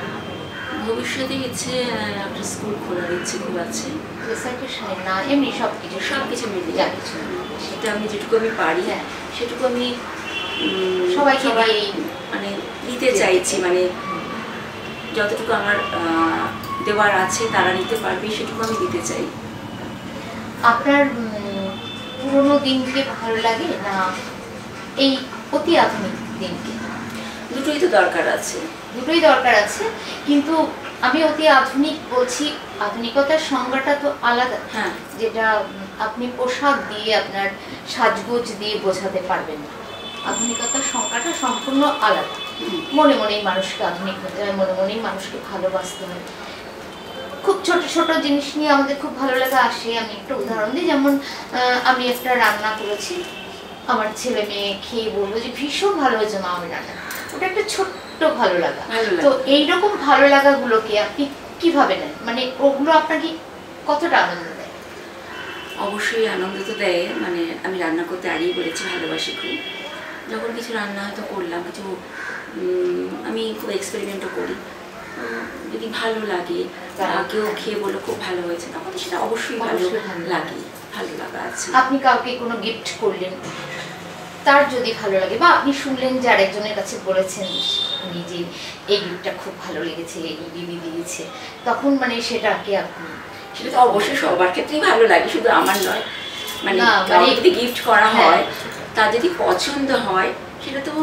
ভবিষ্যতে ইচ্ছে একটা স্কুল খোলার ইচ্ছে খুব আছে। রিসার্চের না এমনি সব কিছু মিলে যা কিছু সেটা আমি যেটুকু আমি পারি সেটুকু আমি সবাইকে মানে দিতে চাইছি, মানে যতটুকু আমার দেওয়ার আছে তারা নিতে পারবে সেটুকু আমি দিতে চাই। আপনার পুরোনো দিনকে ভালো লাগে না এই অতি আধুনিক দিনকে? দুটোই তো দরকার আছে। দুটোই দরকার আছে, কিন্তু আমি অতি আধুনিক বলছি, আধুনিকতার সংজ্ঞাটা তো আলাদা। হ্যাঁ, যেটা আপনি পোশাক দিয়ে আপনার সাজগোজ দিয়ে বোঝাতে পারবেন না। আধুনিকতার সংজ্ঞাটা সম্পূর্ণ আলাদা। মনে মনেই মানুষকে আধুনিক হতে হয়, মনে মনেই মানুষকে ভালোবাসতে হয়। খুব ছোট ছোট জিনিস নিয়ে আমাদের খুব ভালো লাগা আসে। আমি একটা উদাহরণ দিই, যেমন আমি একটা রান্না করেছি, আমার ছেলে মেয়ে খেয়ে বলবো যে ভীষণ ভালো হয়েছে মা আমি রান্না। ওটা একটা ছোট্ট ভালো লাগা। তো এইরকম ভালো লাগাগুলোকে আপনি কিভাবে নেন? মানে ওগুলো আপনাকে কতটা আনন্দ দেয়? অবশ্যই আনন্দ তো দেয়। মানে আমি রান্না করতে আগেই বলেছি ভালোবাসি খুব। যখন কিছু রান্না হয়তো করলাম, কিছু আমি খুব এক্সপেরিমেন্টও করি, যদি ভালো লাগে, কেউ খেয়ে বললো খুব ভালো হয়েছে, তখন সেটা অবশ্যই ভালো লাগে, ভালো লাগা আছে। আপনি কাউকে কোনো গিফট করলেন, তার যদি ভালো লাগে, বা আপনি শুনলেন যে আরেকজনের কাছে বলেছেন উনি যে এই গিফটটা খুব ভালো লেগেছে, এই দিদি দিয়েছে, তখন মানে সেটাকে আপনি সেটা তো অবশ্যই সবার ক্ষেত্রেই ভালো লাগে, শুধু আমার নয়। মানে যদি গিফট করা হয়, তা যদি পছন্দ হয়, সেটা তো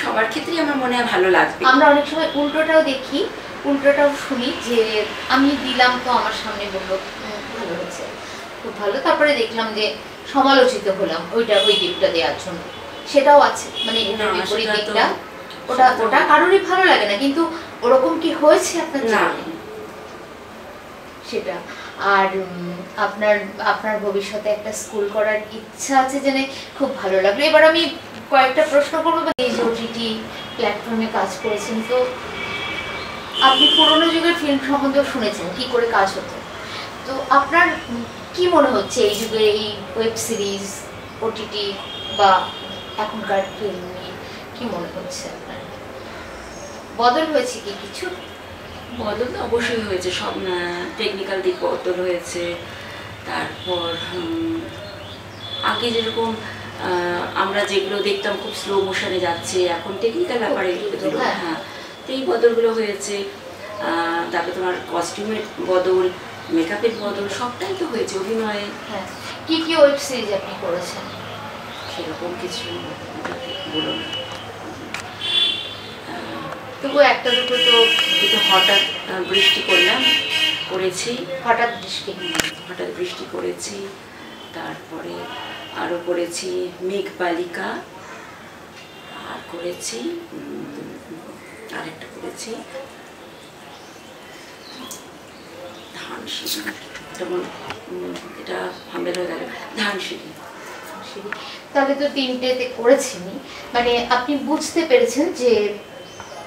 সবার ক্ষেত্রেই আমার মনে হয় ভালো লাগবে। আমরা অনেক সময় উল্টোটাও দেখি, উল্টোটাও শুনি যে আমি দিলাম তো আমার সামনে বললো ভালো হয়েছে, খুব ভালো, তারপরে দেখলাম যে সমালোচিত হলাম ওই গিফটটা দেওয়ার জন্য। সেটাও আছে, মানে বিপরীত দিকটা। ওটা কারোরই ভালো লাগে না, কিন্তু ওরকম কি হয়েছে আপনার জানেন সেটা। আর আপনার ভবিষ্যতে একটা স্কুল করার ইচ্ছা আছে জেনে খুব ভালো লাগলো। এবার আমি কয়েকটা প্রশ্ন করবো। এই যে ওটিটি প্ল্যাটফর্মে কাজ করেছেন, তো আপনি পুরোনো যুগের ফিল্ম সম্বন্ধেও শুনেছেন কি করে কাজ হতো, তো আপনার কি মনে হচ্ছে এই যুগে এই ওয়েব সিরিজ, ওটিটি বা এখনকার ফিল্ম নিয়ে কি মনে হচ্ছে আপনার? বদল হয়েছে কি কিছু? বদল তো অবশ্যই হয়েছে, সব টেকনিক্যাল দিক বদল হয়েছে। তারপর আগে যেরকম আমরা যেগুলো দেখতাম খুব স্লো মোশনে যাচ্ছে, এখন টেকনিক্যাল ব্যাপারে হ্যাঁ, তো এই বদলগুলো হয়েছে। তারপরে তোমার কস্টিউমের বদল, মেকআপের বদল, সবটাই তো হয়েছে অভিনয়ে। হ্যাঁ, কি কি ওয়েব সিরিজ আপনি করেছেন? সেরকম কিছু বলুন, তবু একটা দুটো তো। কিন্তু হঠাৎ বৃষ্টি করেছি, হঠাৎ বৃষ্টি করেছি। তারপরে আরও করেছি মেঘ বালিকা, আর করেছি আরেকটা করেছি ধানসিঁড়ি, যেমন এটা হামেল হয়ে গেল ধানসিঁড়ি। তাহলে তো তিনটেতে করেছেনই। মানে আপনি বুঝতে পেরেছেন যে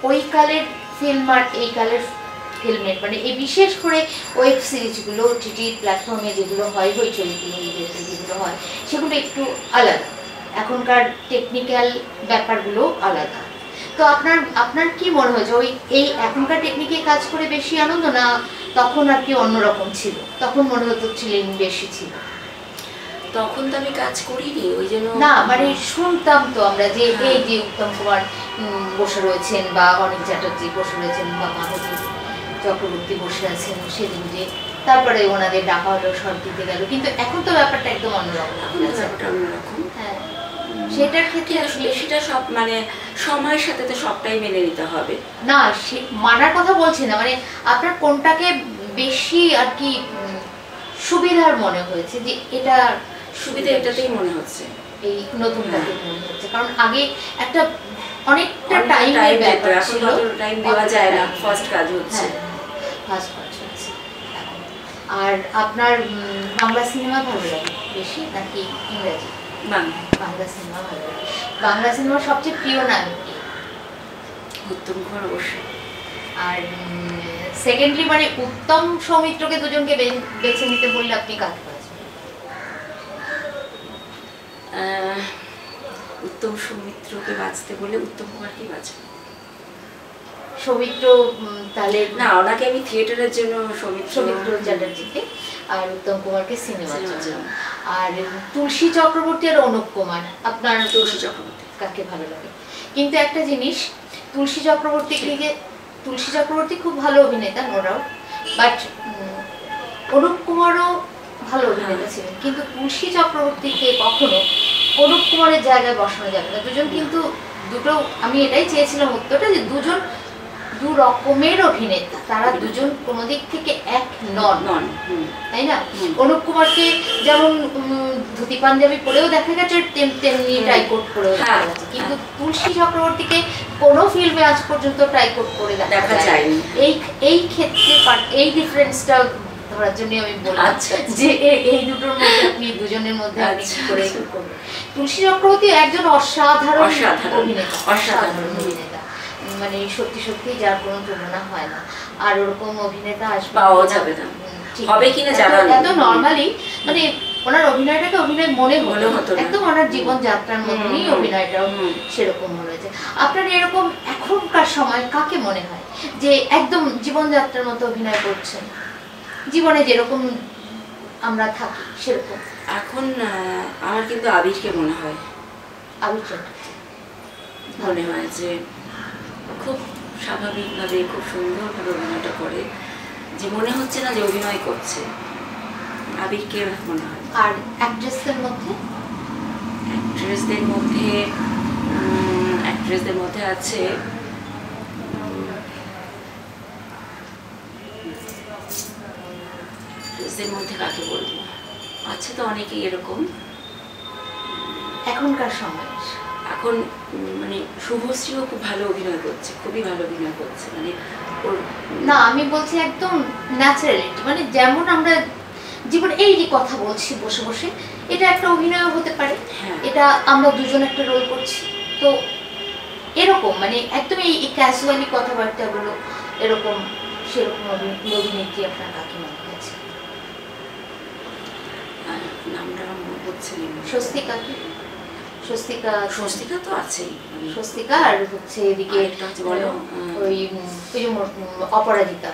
ওই কালের ফিল্ম আর এই কালের ফিল্মের, মানে এই বিশেষ করে ওয়েব সিরিজগুলো ওটিটি প্ল্যাটফর্মে যেগুলো হয়, হইচই যেগুলো হয়, সেগুলো একটু আলাদা, এখনকার টেকনিক্যাল ব্যাপারগুলো আলাদা। তো আপনার কি মনে হয়েছে, ওই এই এখনকার টেকনিকে কাজ করে বেশি আনন্দ, না তখন আর কি অন্যরকম ছিল, তখন মনে হতো ছিলেন বেশি ছিল? তখন তো আমি কাজ করিনি, ওই জন্য না, মানে শুনতাম তো আমরা যে এই যে উত্তম কুমার বসে রয়েছেন, বা অনিক চ্যাটার্জি বসে রয়েছেন, বা মাধবী চক্রবর্তী বসে আছেন সেদিন, যে তারপরে ওনাদের ডাকা হলো, সব দিতে গেল, কিন্তু এখন তো ব্যাপারটা একদম অন্যরকম। হ্যাঁ, সেটার ক্ষেত্রে সেটা সব মানে সময়ের সাথে তো সবটাই মেনে নিতে হবে। না, সে মানার কথা বলছি না, মানে আপনার কোনটাকে বেশি আর কি সুবিধার মনে হয়েছে, যে এটা সুবিধা এটাতেই মনে হচ্ছে, এই নতুনটাতে মনে হচ্ছে? কারণ আগে একটা অনেকটা টাইমের ব্যাপার ছিল, টাইম দেওয়া যায় না, ফার্স্ট কাজ হচ্ছে। আর আপনার বাংলা সিনেমা ভালো লাগে বেশি নাকি ইংরেজি? বাংলা সিনেমা ভালো লাগে। বাংলা সিনেমার সবচেয়ে প্রিয় নায়ক কে? উত্তম কুমার অবশ্যই। আর সেকেন্ডলি মানে উত্তম সৌমিত্রকে দুজনকে বেছে নিতে বললে আপনি কাকে বাছবেন? উত্তম সৌমিত্রকে বাঁচতে বলে উত্তম কুমারকে বাঁচবে। সৌমিত্র তাহলে না, ওনাকে আমি থিয়েটারের জন্য সৌমিত্র চ্যাটার্জিকে, আর উত্তম কুমারকে সিনেমার সিনেমার জন্য। জন্য। আর তুলসী চক্রবর্তী আর অনুপ কুমার, আপনার তুলসী চক্রবর্তী। কাকে ভালো লাগে? কিন্তু একটা জিনিস, তুলসী চক্রবর্তী খুব ভালো অভিনেতা, নো ডাউট, বাট অনুপ কুমারও ভালো অভিনেতা ছিলেন, কিন্তু তুলসী চক্রবর্তীকে কখনো অনুপ কুমারের জায়গায় বসানো যাবে না। দুজন কিন্তু দুটো, আমি এটাই চেয়েছিলাম উত্তরটা, যে দুজন দু রকমের অভিনেতা, তারা দুজন কোনো দিক থেকে এক নন, তাই না? অনুপ কুমারকে যেমন ধুতি পাঞ্জাবি পরেও দেখা গেছে, তেমনি টাইকোট পরেও দেখা গেছে, কিন্তু তুলসী চক্রবর্তীকে কোনো ফিল্মে আজ পর্যন্ত টাইকোট পরে দেখা যায়নি। এই ক্ষেত্রে এই ডিফারেন্সটা ধরার জন্য আমি বললাম যে এই দুটোর মধ্যে আপনি দুজনের মধ্যে আপনি কি করে করবেন। তুলসী চক্রবর্তী একজন অসাধারণ অভিনেতা, মানে সত্যি সত্যি যার কোনো তুলনা হয় না। আর ওরকম অভিনেতা আসবে পাওয়া যাবে না, হবে কিনা জানা নেই। এত নরমালি মানে ওনার অভিনয়টাকে অভিনয় মনে হতো, একদম ওনার জীবন যাত্রার মধ্যেই অভিনয়টাও সেরকম মনে হয়েছে। আপনার এরকম এখনকার সময় কাকে মনে হয় যে একদম জীবনযাত্রার মতো অভিনয় করছেন, জীবনে যেরকম আমরা থাকি সেরকম? এখন আমার কিন্তু আবিরকে মনে হয়, মনে হয় যে খুব স্বাভাবিকভাবে খুব সুন্দরভাবে অভিনয়টা করে, যে মনে হচ্ছে না যে অভিনয় করছে, আবিরকে মনে হয়। আর অ্যাক্ট্রেসদের মধ্যে আছে কাকে বলবো, আছে তো অনেকেই এরকম এখনকার সময়। এখন মানে শুভশ্রীও খুব ভালো অভিনয় করছে, খুবই ভালো অভিনয় করছে, মানে ওর না আমি বলছি একদম ন্যাচারালিটি, মানে যেমন আমরা জীবন এই যে কথা বলছি বসে বসে, এটা একটা অভিনয় হতে পারে, এটা আমরা দুজন একটা রোল করছি, তো এরকম মানে একদম এই ক্যাজুয়ালি কথাবার্তাগুলো এরকম, সেরকম অভিনেত্রী আপনার কাকে মনে হয়েছে? নামটা মনে পড়ছে না। স্বস্তিকা তো আছেই, স্বস্তিকা, আর হচ্ছে এদিকে ওই অপরাজিতা।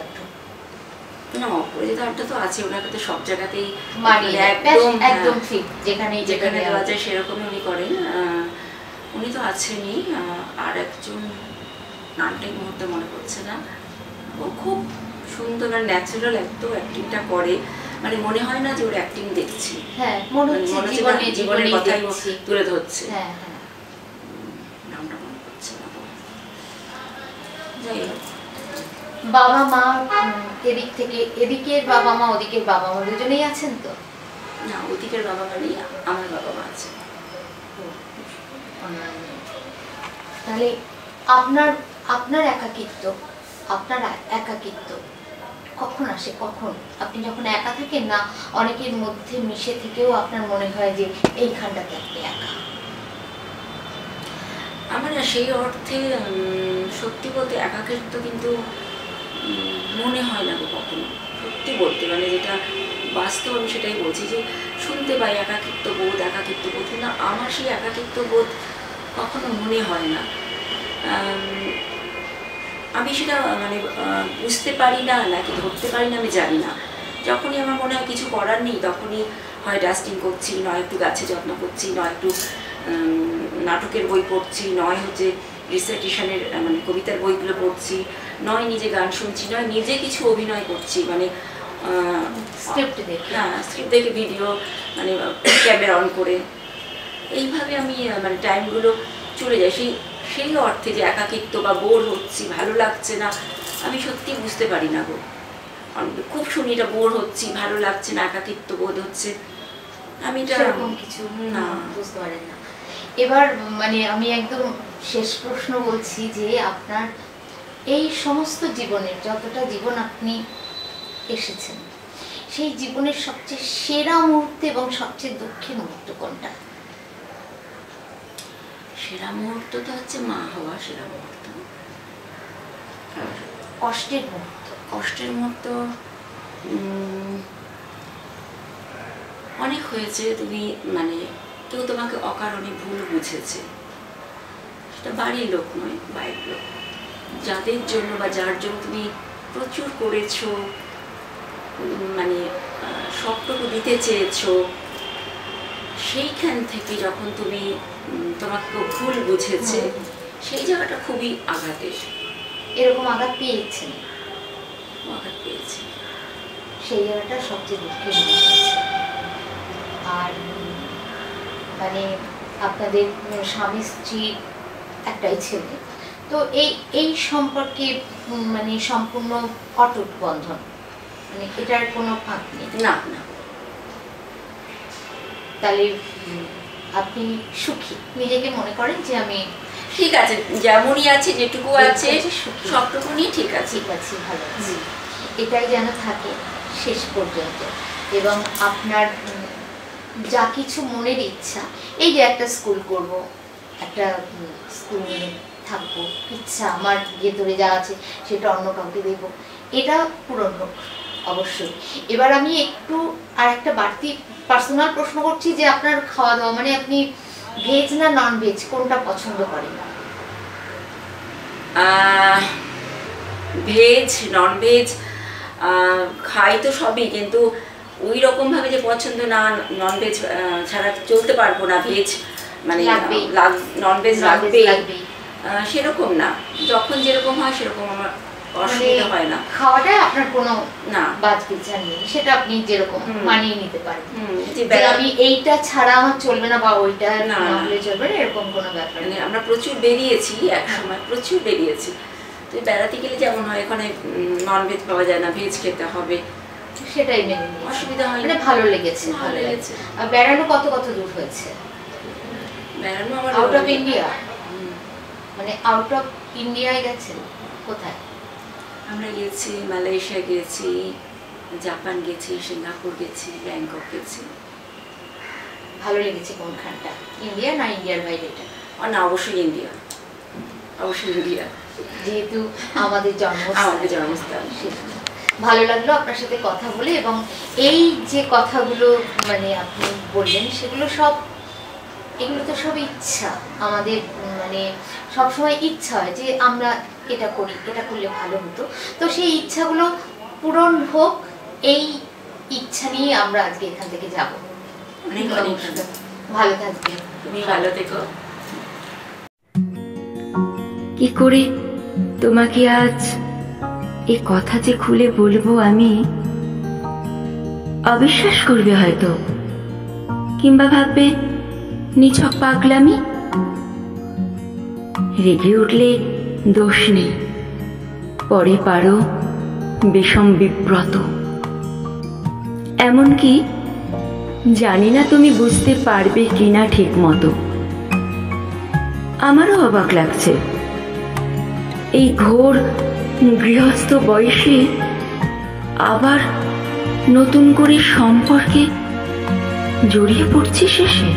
না, অপরাজিতা তো আছে, ওনাকে তো সব জায়গাতেই একদম ঠিক, যেখানে দেওয়া যায় সেরকমই উনি করেন, উনি তো আছেনই। আর একজন নামটা এই মুহূর্তে মনে পড়ছে না, ও খুব সুন্দর আর ন্যাচারাল এত অ্যাক্টিংটা করে, মানে মনে হয় না যে ওর অ্যাক্টিং দেখছি, মনে হচ্ছে জীবনের কথাই তুলে ধরছে। নামটা মনে পড়ছে না। যাই হোক, বাবা মা এদিক থেকে, এদিকের বাবা মা ওদিকের বাবা মা দুজনেই আছেন তো? না, ওদিকের বাবা মা নেই, আমার বাবা মা আছে। তাহলে আপনার একাকিত্ব কখন আসে? কখন আপনি যখন একা থাকেন, না অনেকের মধ্যে মিশে থেকেও আপনার মনে হয় যে এইখানটাতে আপনি একা? আমার সেই অর্থে সত্যি বলতে একাকিত্ব কিন্তু মনে হয় না কখনো, সত্যি বলতে, মানে যেটা বাস্তব আমি সেটাই বলছি, যে শুনতে পাই একাকিত্ব বোধ, কিন্তু আমার সেই একাকিত্ব বোধ কখনো মনে হয় না। আমি সেটা মানে বুঝতে পারি না, নাকি ধরতে পারি না, আমি জানি না। যখনই আমার মনে হয় কিছু করার নেই, তখনই হয় ডাস্টিং করছি, নয় একটু গাছে যত্ন করছি, নয় একটু নাটকের বই পড়ছি, নয় হচ্ছে রিসাইটেশনের মানে কবিতার বইগুলো পড়ছি, নয় নিজে গান শুনছি, নয় নিজে কিছু অভিনয় করছি, মানে স্ক্রিপ্ট দেখে ভিডিও মানে ক্যামেরা অন করে, এইভাবে আমি মানে টাইমগুলো চলে যায়। সেই অর্থে যে একাকিত্ব বা বোর হচ্ছি, ভালো লাগছে না, আমি সত্যি বুঝতে পারি না গো। খুব শুনি এটা, বোর হচ্ছি, ভালো লাগছে না, একাকিত্ব বোধ হচ্ছে, আমি এরকম কিছু না বুঝতে পারেন না। এবার মানে আমি একদম শেষ প্রশ্ন বলছি, যে আপনার এই সমস্ত জীবনের যতটা জীবন আপনি এসেছেন, সেই জীবনের সবচেয়ে সেরা মুহূর্ত এবং সবচেয়ে দুঃখের মুহূর্ত কোনটা? সেরা মুহূর্তটা হচ্ছে মা হওয়া সেরা মুহূর্ত। কষ্টের মুহূর্ত অনেক হয়েছে। তুমি মানে কেউ তোমাকে অকারণে ভুল বুঝেছে, সেটা বাড়ির লোক নয়, বাইরের লোক, যাদের জন্য বা যার জন্য তুমি প্রচুর করেছো, মানে সবটুকু দিতে চেয়েছো, সেইখান থেকে যখন তুমি তোমাকে ভুল বুঝেছে, সেই জায়গাটা খুবই আঘাতের। এরকম আঘাত পেয়েছেন? আঘাত পেয়েছি। সেই জায়গাটা সবচেয়ে দুঃখের মনে হয়েছে। আর মানে আপনাদের স্বামী স্ত্রী একটাই ছেলে, তো এই সম্পর্কে মানে সম্পূর্ণ অটুট বন্ধন, মানে এটার কোনো ফাঁক নেই? না না। তাহলে আপনি সুখী নিজেকে মনে করেন যে আমি ঠিক আছে, যেমনই আছে, যেটুকু আছে সবটুকুনি ঠিক আছে, ঠিক আছে, ভালো আছি, এটাই যেন থাকে শেষ পর্যন্ত। এবং আপনার যা কিছু মনের ইচ্ছা, এই যে একটা স্কুল করব, একটা স্কুল নিয়ে থাকবো, ইচ্ছা আমার ভেতরে যা আছে সেটা অন্য কাউকে দেব, এটা পূরণ হোক অবশ্যই। এবার আমি একটু আর একটা বাড়তি পার্সোনাল প্রশ্ন করছি যে আপনার খাওয়া দাওয়া, মানে আপনি ভেজ না নন ভেজ কোনটা পছন্দ করেন? ভেজ নন ভেজ খাই তো সবই, কিন্তু ওই রকম ভাবে যে পছন্দ না, নন ভেজ ছাড়া চলতে পারবো না, ভেজ মানে নন ভেজ লাগবে সেরকম না, যখন যেরকম হয় সেরকম আমার অসুবিধা হয় না। খাওয়াটা আপনার কোনো না বাদ বিচার নেই, সেটা আপনি যেরকম মানিয়ে নিতে পারেন, যে আমি এইটা ছাড়া আমার চলবে না বা ওইটা না হলে চলবে না, এরকম কোনো ব্যাপার নেই। আমরা প্রচুর বেরিয়েছি, এক সময় প্রচুর বেরিয়েছি, তো বেড়াতে গেলে যেমন হয়, এখানে নন ভেজ পাওয়া যায় না, ভেজ খেতে হবে, সেটাই মেনে নিই, অসুবিধা হয় না। ভালো লেগেছে, ভালো লেগেছে। আর বেড়ানো কত কত দূর হয়েছে? বেড়ানো আমার আউট অফ ইন্ডিয়া, মানে আউট অফ ইন্ডিয়ায় গেছেন? কোথায়? আমরা গেছি মালয়েশিয়া গেছি, জাপান গেছি, সিঙ্গাপুর গেছি, ব্যাংকক গেছি। ভালো লেগেছে কোনখানটা, ইন্ডিয়া না ইন্ডিয়ার বাইরে? এটা না, অবশ্যই ইন্ডিয়া, অবশ্যই ইন্ডিয়া, যেহেতু আমাদের জন্মস্থান। ভালো লাগলো আপনার সাথে কথা বলে, এবং এই যে কথাগুলো মানে আপনি বললেন সেগুলো সব, এগুলো তো সব ইচ্ছা আমাদের, মানে সবসময় ইচ্ছা হয় যে আমরা এটা করি, এটা করলে ভালো হতো, তো সেই ইচ্ছাগুলো পূরণ হোক, এই ইচ্ছা নিয়ে আমরা আজকে এখান থেকে যাব। ভালো থাকবেন, তুমি ভালো থেকো। কি করে তোমাকে আজ এই কথা যে খুলে বলবো, আমি অবিশ্বাস করবে হয়তো, কিংবা ভাববে নিছক পাগলামি। রেগে উঠলে দোষ নেই, পরে পারো বিষম বিব্রত। এমনকি জানি না তুমি বুঝতে পারবে কিনা ঠিক মতো। আমারও অবাক লাগছে এই ঘোর গৃহস্থ বয়সে আবার নতুন করে সম্পর্কে জড়িয়ে পড়ছি শেষে।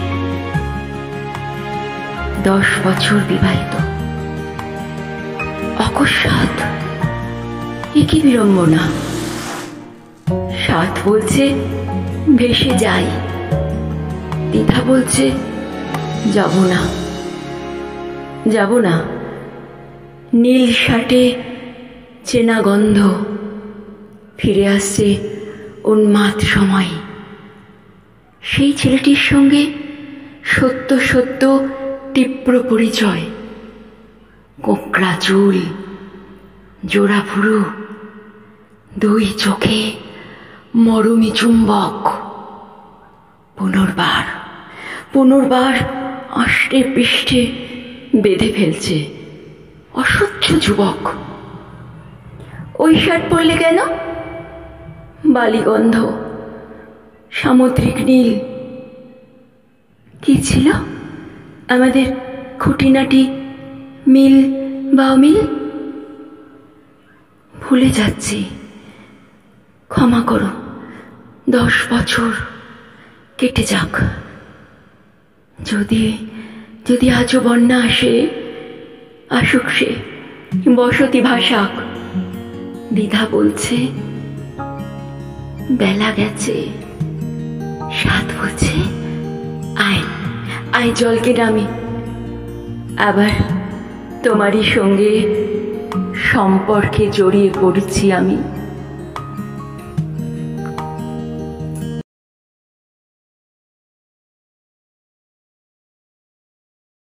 10 বছর বিবাহিত, অকস্মাৎ এ কি বিড়ম্বনা। সাথ বলছে ভেসে যাই, দ্বিধা বলছে যাব না, যাব না। নীল শার্টে চেনা গন্ধ, ফিরে আসছে উন্মাদ সময়। সেই ছেলেটির সঙ্গে সত্য সত্য তীব্র পরিচয়, কোঁকড়া চুল, জোড়া ভুরু, 2 চোখে মরমী চুম্বক। পুনর্বার পুনর্বার আষ্টে পৃষ্ঠে বেঁধে ফেলছে অসহ্য যুবক। ওই শার্ট পরলে কেন? বালিগন্ধ, সামুদ্রিক নীল। কি ছিল আমাদের খুঁটিনাটি মিল বা অমিল? ভুলে যাচ্ছি, ক্ষমা করো। 10 বছর কেটে যাক, যদি যদি আজও বন্যা আসে, আসুক সে বসতি ভাসাক। দ্বিধা বলছে বেলা গেছে, সাথ বলছে আয় আয় জলকে নামি। আবার তোমারই সঙ্গে সম্পর্কে জড়িয়ে পড়েছি আমি।